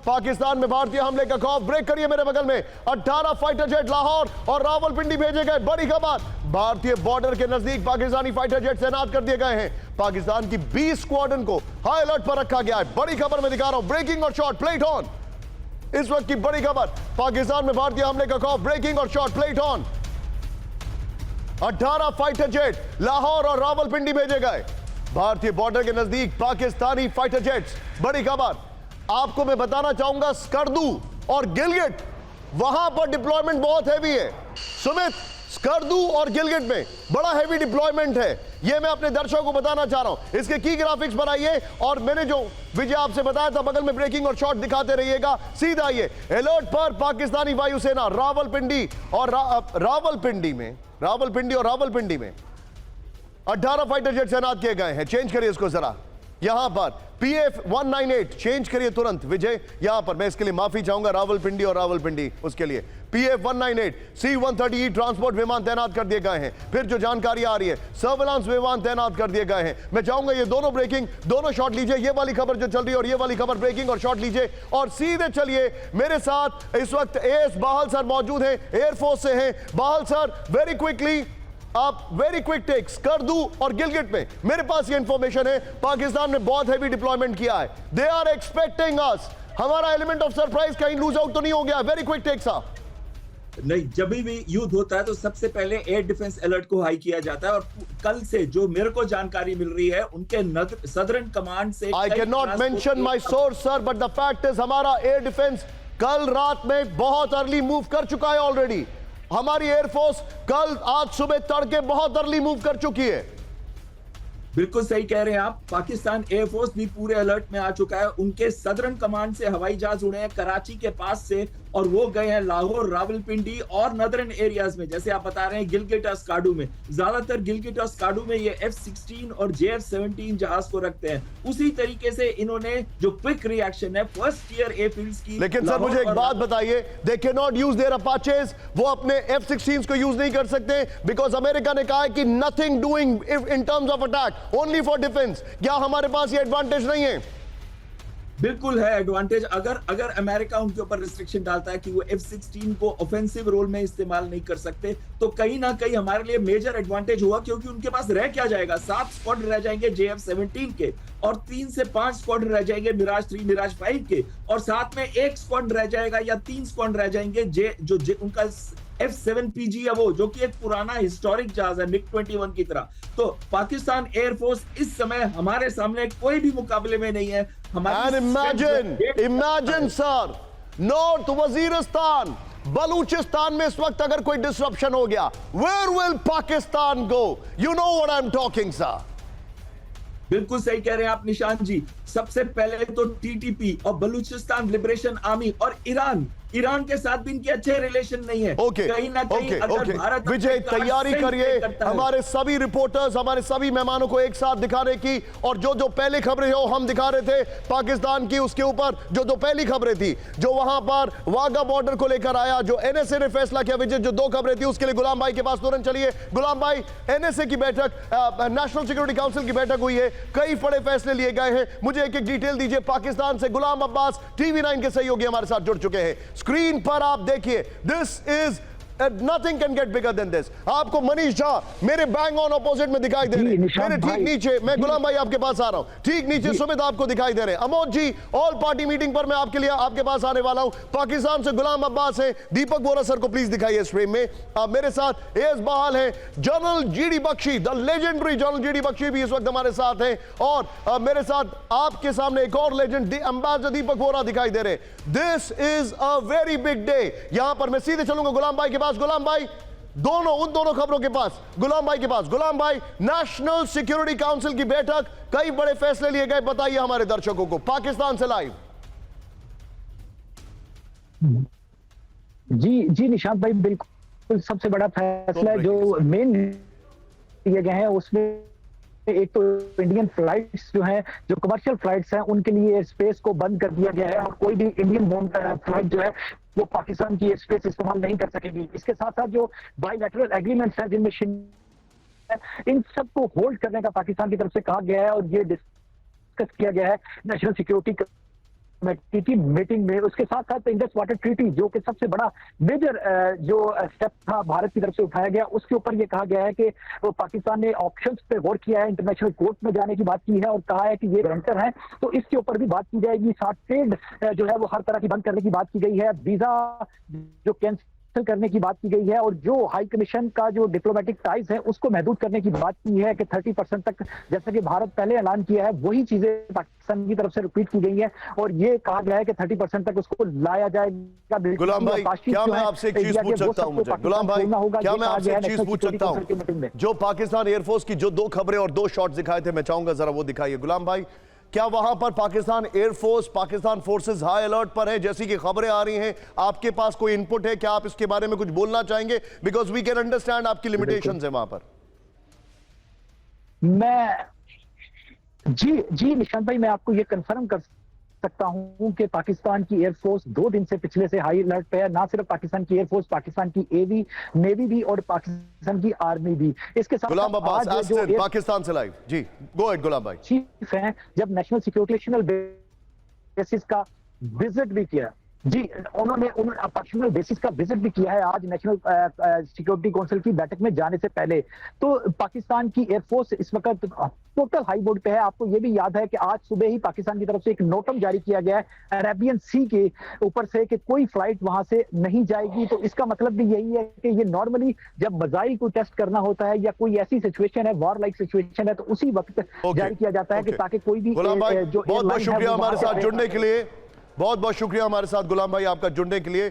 पाकिस्तान में भारतीय हमले का खौफ। ब्रेक करिए मेरे बगल में। 18 फाइटर जेट लाहौर और रावलपिंडी भेजे गए। बड़ी खबर, भारतीय बॉर्डर के नजदीक पाकिस्तानी फाइटर जेट तैनात कर दिए गए हैं। पाकिस्तान की 20 स्क्वाड्रन को हाई अलर्ट पर रखा गया है। बड़ी खबर मैं दिखा रहा हूं, ब्रेकिंग और शॉर्ट प्लेट ऑन। इस वक्त की बड़ी खबर, पाकिस्तान में भारतीय हमले का खौफ। ब्रेकिंग और short plate on. 18 fighter jet Lahore और रावलपिंडी भेजे गए। भारतीय बॉर्डर के नजदीक पाकिस्तानी फाइटर जेट्स। बड़ी खबर आपको मैं बताना चाहूंगा, स्कर्दू और गिलगिट वहां पर डिप्लॉयमेंट बहुत हैवी है। सुमित, स्कर्दू और गिलगिट में बड़ा हैवी डिप्लॉयमेंट है, यह मैं अपने दर्शकों को बताना चाह रहा हूं। इसके की ग्राफिक्स बनाइए और मैंने जो विजय आपसे बताया था बगल में ब्रेकिंग और शॉट दिखाते रहिएगा। सीधा आइए, अलर्ट पर पाकिस्तानी वायुसेना। रावलपिंडी और रावलपिंडी में 18 फाइटर जेट तैनात किए गए हैं। चेंज करिए इसको जरा, यहां पर PF-198 चेंज करिए तुरंत विजय। यहां पर मैं इसके लिए माफी चाहूंगा, रावलपिंडी उसके लिए PF-198 C-130E ट्रांसपोर्ट विमान तैनात कर दिए गए हैं। फिर जो जानकारी आ रही है, सर्विलांस विमान तैनात कर दिए गए हैं। मैं चाहूंगा ये दोनों ब्रेकिंग, दोनों शॉट लीजिए। ये वाली खबर जो चल रही है और ये वाली खबर, ब्रेकिंग और शॉट लीजिए और सीधे चलिए मेरे साथ। इस वक्त AS बाहल सर मौजूद हैं, एयरफोर्स से हैं। बाहल सर, वेरी क्विकली आप, वेरी क्विक टेक, स्कर्दू और गिलगिट में मेरे पास ये इंफॉर्मेशन है, पाकिस्तान ने बहुत हैवी डिप्लॉयमेंट किया है। दे आर एक्सपेक्टिंग अस। हमारा एलिमेंट ऑफ सरप्राइज कहीं लूज आउट तो नहीं हो गया? वेरी क्विक टेक साहब। नहीं, जब भी युद्ध होता है तो सबसे पहले एयर डिफेंस अलर्ट को हाई किया जाता है और कल से जो मेरे को जानकारी मिल रही है उनके सदर्न कमांड से, I can not mention my source sir, but the fact is हमारा एयर डिफेंस कल रात में बहुत अर्ली मूव कर चुका है ऑलरेडी। हमारी एयरफोर्स आज सुबह तड़के बहुत अर्ली मूव कर चुकी है। बिल्कुल सही कह रहे हैं आप। पाकिस्तान एयरफोर्स भी पूरे अलर्ट में आ चुका है। उनके सदर्न कमांड से हवाई जहाज उड़े हैं कराची के पास से और वो गए हैं लाहौर, रावलपिंडी और नदरन एरियाज में। जैसे आप बता रहे हैं गिलगिट और स्काडू में, ज्यादातर गिलगिट और स्काडू में ये F-16 और JF-17 जहाज को रखते हैं। उसी तरीके से इन्होंने जो क्विक रिएक्शन है फर्स्ट ईयर एयरफील्ड्स की। लेकिन सर मुझे एक बात बताइए, they can not use their Apaches. वो अपने F-16 को यूज नहीं कर सकते बिकॉज अमेरिका ने कहा है कि nothing doing in terms of attack, only for defence. क्या हमारे पास ये एडवांटेज नहीं है? बिल्कुल है एडवांटेज। अगर अमेरिका उनके ऊपर रिस्ट्रिक्शन डालता है कि वो F-16 को ऑफेंसिव रोल में इस्तेमाल नहीं कर सकते, तो कहीं ना कहीं हमारे लिए मेजर एडवांटेज हुआ, क्योंकि उनके पास रह क्या जाएगा, 7 स्क्वाड रह जाएंगे JF-17 के और 3 से 5 स्क्वाड रह जाएंगे मिराज 3, मिराज 5 के, और साथ में 1 स्क्वाड रह जाएगा या 3 स्क्वाड रह जाएंगे उनका F-7PG है, वो जो कि एक पुराना हिस्टोरिक जहाज है MiG-21 की तरह। तो पाकिस्तान एयरफोर्स इस समय हमारे सामने कोई भी मुकाबले में नहीं है। Imagine sir, North Waziristan, Balochistan में इस वक्त अगर कोई डिसरप्शन हो गया, where will Pakistan go? You know what I am talking sir. बिल्कुल सही कह रहे हैं आप निशान जी। सबसे पहले तो TTP और बलूचिस्तान लिबरेशन आर्मी और ईरान के साथ भी इनके अच्छे रिलेशन नहीं है। कहीं ना कहीं अगर भारत विजय तैयारी करिए, हमारे सभी रिपोर्टर्स, हमारे सभी मेहमानों को एक साथ दिखाने की, और जो पहले खबरें हो हम दिखा रहे थे पाकिस्तान की, उसके ऊपर जो पहली खबरें थी, जो वहां पर वाघा बॉर्डर को लेकर आया, जो NSA ने फैसला किया, विजय जो 2 खबरें थी उसके लिए गुलाम भाई के पास तुरंत चलिए। गुलाम भाई, NSA की बैठक, नेशनल सिक्योरिटी काउंसिल की बैठक हुई है, कई बड़े फैसले लिए गए हैं, मुझे एक डिटेल दीजिए। पाकिस्तान से गुलाम अब्बास TV9 के सहयोगी हमारे साथ जुड़ चुके हैं। स्क्रीन पर आप देखिए, this is nothing can get bigger than this. आपको मनीष झा मेरे बैंग ऑन अपोजिट में दिखाई दे रहे हैं, मेरे ठीक नीचे, मैं गुलाम भाई आपके पास आ रहा हूं, ठीक नीचे सुमित आपको दिखाई दे रहे हैं। अमोद जी, ऑल पार्टी मीटिंग पर मैं आपके लिए आपके पास आने वाला हूं। पाकिस्तान से गुलाम अब्बास है, दीपक बोरा सर को प्लीज दिखाइए स्क्रीन में। आप मेरे साथ एस बहाल है, general GD Bakshi, the legendary general GD Bakshi भी इस वक्त हमारे साथ हैं, और मेरे साथ आपके सामने एक और लेजेंड एम्बेसडर दीपक बोरा दिखाई दे रहे हैं। This is a very big day. यहां पर मैं सीधे चलूंगा गुलाम भाई के पास। गुलाम भाई, उन दोनों खबरों के पास, गुलाम भाई के पास। गुलाम भाई, नेशनल सिक्योरिटी काउंसिल की बैठक, कई बड़े फैसले लिए गए, बताइए हमारे दर्शकों को पाकिस्तान से लाइव। जी निशांत भाई, बिल्कुल सबसे बड़ा फैसला है जो मेन लिए गए हैं उसमें एक तो इंडियन फ्लाइट्स जो हैं, जो कमर्शियल फ्लाइट्स हैं, उनके लिए स्पेस को बंद कर दिया गया है और कोई भी इंडियन बोर्न फ्लाइट जो है वो पाकिस्तान की स्पेस इस्तेमाल नहीं कर सकेगी। इसके साथ साथ जो बायलैटरल एग्रीमेंट्स हैं जिनमें इन सबको होल्ड करने का पाकिस्तान की तरफ से कहा गया है और ये डिस्कस किया गया है नेशनल सिक्योरिटी की मीटिंग में। उसके साथ साथ इंडस वाटर ट्रीटी जो कि सबसे बड़ा मेजर जो स्टेप था भारत की तरफ से उठाया गया, उसके ऊपर ये कहा गया है कि वो पाकिस्तान ने ऑप्शंस पे गौर किया है, इंटरनेशनल कोर्ट में जाने की बात की है और कहा है कि ये गारंटर है, तो इसके ऊपर भी बात की जाएगी। साथ ट्रेड जो है वो हर तरह की बंद करने की बात की गई है, वीजा जो कैंसिल करने की बात की गई है और जो हाई कमीशन का जो डिप्लोमेटिक टाइज है उसको महदूद करने की बात की है कि 30% तक, जैसे कि भारत पहले ऐलान किया है, वही चीजें पाकिस्तान की तरफ से रिपीट की गई है और ये कहा गया है कि 30% तक उसको लाया जाएगा। गुलाम भाई, क्या मैं आपसे एक चीज पूछ सकता हूं? मुझे गुलाम भाई, क्या मैं आपसे एक चीज पूछ सकता हूं? जो पाकिस्तान एयरफोर्स की जो 2 खबरें और 2 शॉट्स दिखाए थे, मैं चाहूंगा जरा वो दिखाइए। गुलाम भाई, क्या वहां पर Pakistan air force, Pakistan forces high alert पर है जैसी कि खबरें आ रही हैं? आपके पास कोई इनपुट है? क्या आप इसके बारे में कुछ बोलना चाहेंगे? बिकॉज वी कैन अंडरस्टैंड आपकी लिमिटेशंस है वहां पर। जी निशांत भाई, मैं आपको ये कंफर्म कर सकता हूं कि पाकिस्तान की एयरफोर्स 2 दिन से पिछले से हाई अलर्ट पे है। ना सिर्फ पाकिस्तान की एयरफोर्स, पाकिस्तान की एवी, नेवी भी और पाकिस्तान की आर्मी भी। इसके साथ गुलाम अब्बास जो पाकिस्तान से लाइव, जी गो अहेड गुलाम भाई। चीफ हैं, जब नेशनल सिक्योरिटी बेसिस का विजिट भी किया जी, उन्होंने ऑपरेशनल बेसिस का विजिट भी किया है आज नेशनल सिक्योरिटी काउंसिल की बैठक में जाने से पहले। तो पाकिस्तान की एयरफोर्स इस वक्त टोटल हाई बोर्ड पे है। आपको ये भी याद है कि आज सुबह ही पाकिस्तान की तरफ से एक नोटम जारी किया गया है अरेबियन सी के ऊपर से कि कोई फ्लाइट वहां से नहीं जाएगी। तो इसका मतलब भी यही है कि ये नॉर्मली जब मिसाइल को टेस्ट करना होता है या कोई ऐसी सिचुएशन है, वॉर लाइक सिचुएशन है, तो उसी वक्त जारी किया जाता है कि ताकि कोई भी गुलाम भाई, बहुत बहुत शुक्रिया हमारे साथ जुड़ने के लिए। बहुत बहुत शुक्रिया हमारे साथ गुलाम भाई आपका जुड़ने के लिए।